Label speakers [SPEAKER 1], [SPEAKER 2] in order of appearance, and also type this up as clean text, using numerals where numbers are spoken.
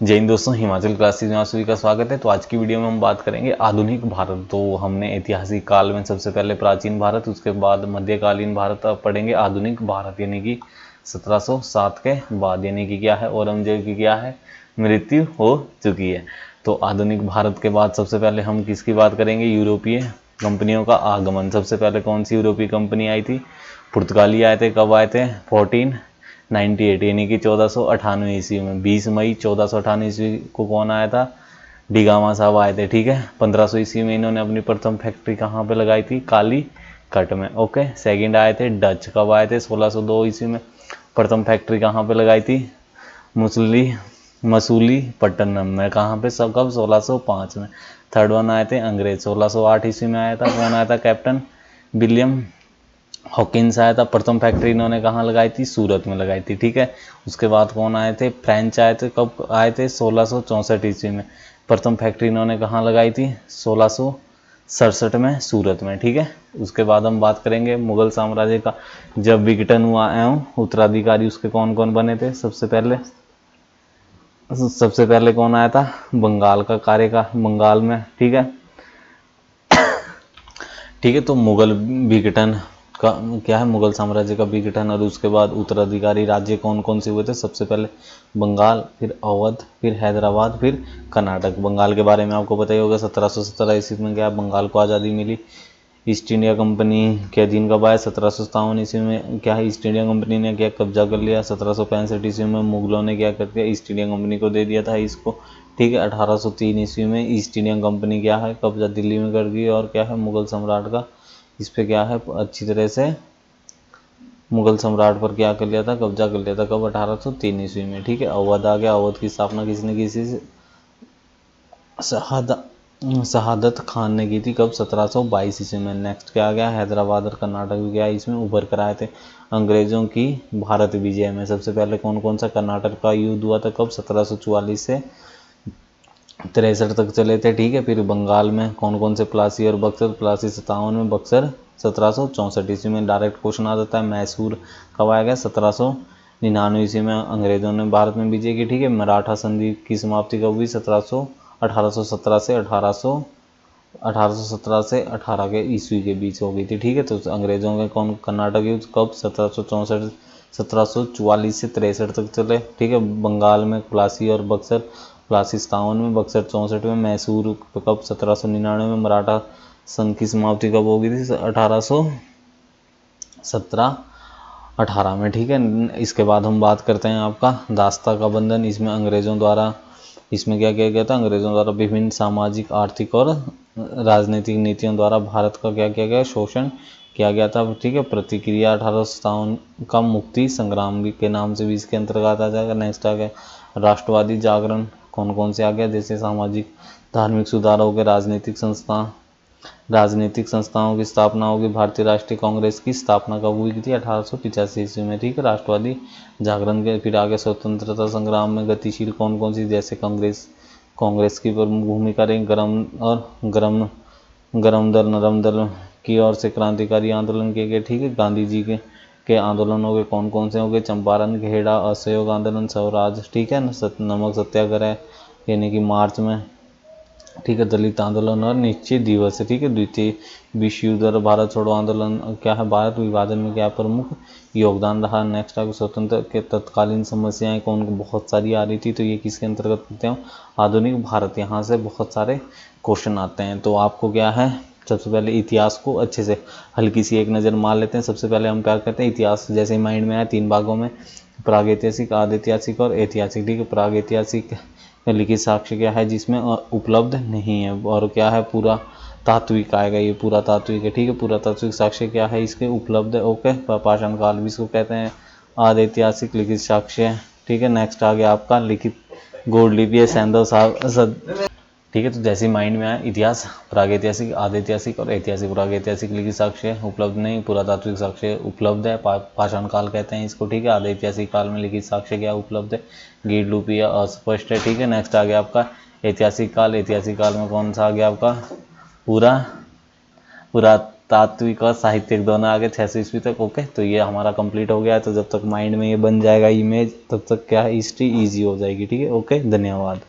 [SPEAKER 1] जय हिंद दोस्तों, हिमाचल क्लासेस में आप सभी का स्वागत है। तो आज की वीडियो में हम बात करेंगे आधुनिक भारत। तो हमने ऐतिहासिक काल में सबसे पहले प्राचीन भारत, उसके बाद मध्यकालीन भारत, अब पढ़ेंगे आधुनिक भारत यानी कि 1707 के बाद, यानी कि क्या है, औरंगजेब की क्या है, मृत्यु हो चुकी है। तो आधुनिक भारत के बाद सबसे पहले हम किसकी बात करेंगे, यूरोपीय कंपनियों का आगमन। सबसे पहले कौन सी यूरोपीय कंपनी आई थी, पुर्तगाली आए थे। कब आए थे, 1498 यानी कि 1498 ईस्वी में। 20 मई 1498 ईस्वी को कौन आया था, डिगामा साहब आए थे। ठीक है, 1500 ईस्वी में इन्होंने अपनी प्रथम फैक्ट्री कहाँ पे लगाई थी, काली कट में। ओके, सेकंड आए थे डच। कब आए थे, 1602 ईस्वी में। प्रथम फैक्ट्री कहाँ पे लगाई थी, मसूली पट्टनम में। कहाँ पे, सब कब, 1605 में। थर्ड वन आए थे अंग्रेज, 1608 ईस्वी में आया था। कौन आया था, कैप्टन विलियम हॉकिंस आया था। प्रथम फैक्ट्री इन्होंने कहाँ लगाई थी, सूरत में लगाई थी। ठीक है, उसके बाद कौन आए थे, फ्रेंच आए थे। कब आए थे, 1664 ईस्वी में। प्रथम फैक्ट्री इन्होंने कहाँ लगाई थी, 1667 में, सूरत में। ठीक है, उसके बाद हम बात करेंगे मुगल साम्राज्य का जब विघटन हुआ एवं उत्तराधिकारी उसके कौन कौन बने थे। सबसे पहले कौन आया था, बंगाल का कार्य का, बंगाल में। ठीक है, तो मुगल विघटन का क्या है, मुगल साम्राज्य का विघटन, और उसके बाद उत्तराधिकारी राज्य कौन कौन से हुए थे। सबसे पहले बंगाल, फिर अवध, फिर हैदराबाद, फिर कर्नाटक। बंगाल के बारे में आपको पता ही होगा, 1717 ईस्वी में क्या बंगाल को आज़ादी मिली। ईस्ट इंडिया कंपनी के अधीन कब आया, 1757 ईस्वी में। क्या है, ईस्ट इंडिया कंपनी ने क्या कब्जा कर लिया, 1765 ईस्वी में मुगलों ने क्या कर दिया, ईस्ट इंडिया कंपनी को दे दिया था इसको। ठीक है, 1803 ईस्वी में ईस्ट इंडिया कंपनी क्या है, कब्जा दिल्ली में कर गई, और क्या है, मुगल सम्राट का इस पे क्या है, अच्छी तरह से मुगल सम्राट पर क्या कर लिया था, कब्जा कर लिया था। कब, 1803 ईस्वी में। ठीक है, अवध आ गया। अवध की स्थापना किसने की थी, शहादत खान ने की थी। कब, 1722 ईस्वी में। नेक्स्ट क्या आ गया, हैदराबाद और कर्नाटक भी क्या इसमें उभर कर आए थे अंग्रेजों की भारत विजय में। सबसे पहले कौन कौन सा कर्नाटक का युद्ध हुआ था, कब, 1744 से 63 तक चले थे। ठीक है, फिर बंगाल में कौन कौन से, प्लासी और बक्सर। प्लासी 57 में, बक्सर 1764 ईस्वी में। डायरेक्ट क्वेश्चन आ जाता है, मैसूर कब आया गया, 1799 ईस्वी में अंग्रेजों ने भारत में विजय की। ठीक है, मराठा संधि की समाप्ति कब हुई, 1817 से 1817 से 18 के ईस्वी के बीच हो गई थी। ठीक है, तो अंग्रेजों के कौन, कर्नाटक युद्ध कब, 1744 से 63 तक चले। ठीक है, बंगाल में प्लासी और बक्सर। प्लासी 57 में, बक्सर 64 में। मैसूर कब, 1799 में। मराठा संघ की समाप्ति कब हो गई थी, 1818 में। ठीक है, इसके बाद हम बात करते हैं आपका दास्ता का बंधन। इसमें अंग्रेजों द्वारा, इसमें क्या किया गया था, अंग्रेजों द्वारा विभिन्न सामाजिक, आर्थिक और राजनीतिक नीतियों द्वारा भारत का क्या किया गया, शोषण किया गया था। ठीक है, प्रतिक्रिया 1857 का मुक्ति संग्राम के नाम से भी इसके अंतर्गत आ जाएगा। नेक्स्ट आ गया राष्ट्रवादी जागरण। कौन कौन से आ गया, जैसे सामाजिक धार्मिक सुधार हो गए, राजनीतिक संस्थाओं की स्थापना होगी। भारतीय राष्ट्रीय कांग्रेस की स्थापना कब हुई थी, 1885 ईस्वी में। ठीक है, राष्ट्रवादी जागरण के फिर आगे स्वतंत्रता संग्राम में गतिशील कौन कौन सी, जैसे कांग्रेस की प्रमुख भूमिका रही। गरम दल, नरम दल की ओर से क्रांतिकारी आंदोलन किए गए। ठीक है, गांधी जी के आंदोलन हो गए, कौन कौन से हो गए, चंपारण, घेड़ा, असहयोग आंदोलन, स्वराज। ठीक है, नमक सत्याग्रह यानी कि मार्च में। ठीक है, दलित आंदोलन और निश्चित दिवस। ठीक है, द्वितीय विश्व युद्ध और भारत छोड़ो आंदोलन क्या है, भारत विभाजन में क्या प्रमुख योगदान रहा। नेक्स्ट आगे स्वतंत्र के तत्कालीन समस्याएं कौन, बहुत सारी आ रही थी, तो ये किसके अंतर्गत करते हैं, आधुनिक भारत। यहाँ से बहुत सारे क्वेश्चन आते हैं। तो आपको क्या है, सबसे पहले इतिहास को अच्छे से हल्की सी एक नज़र मार लेते हैं। सबसे पहले हम क्या करते हैं, इतिहास जैसे माइंड में आया, 3 भागों में, प्रागैतिहासिक, आधैतिहासिक और ऐतिहासिक। ठीक है, प्रागैतिहासिक लिखित साक्ष्य क्या है जिसमें उपलब्ध नहीं है, और क्या है, पूरा तात्विक आएगा, ये पूरा तात्विक है। ठीक है, पूरा तात्विक साक्ष्य क्या है, इसके उपलब्ध है। ओके, पाषाण काल भी इसको कहते हैं। आधैतिहासिक लिखित साक्ष्य। ठीक है, नेक्स्ट आ गया आपका लिखित गौड़ लिपि, सैंधव साहब। ठीक है, तो जैसे माइंड में आया, इतिहास, प्रागैतिहासिक, आधैतिहासिक और ऐतिहासिक। प्रागैतिहासिक लिखित साक्ष्य उपलब्ध नहीं, पुरातात्विक साक्ष्य उपलब्ध है, पाषाण काल कहते हैं इसको। ठीक है, आधैतिहासिक काल में लिखित साक्ष्य क्या उपलब्ध है, गीड लिपि या अस्पष्ट है। ठीक है, नेक्स्ट आ गया आपका ऐतिहासिक काल। ऐतिहासिक काल में कौन सा आ गया आपका, तात्विक और साहित्यिक दोनों आ गए 600 ईस्वी तक। ओके, तो ये हमारा कंप्लीट हो गया है। तो जब तक माइंड में ये बन जाएगा इमेज, तब तक क्या हिस्ट्री ईजी हो जाएगी। ठीक है, ओके, धन्यवाद।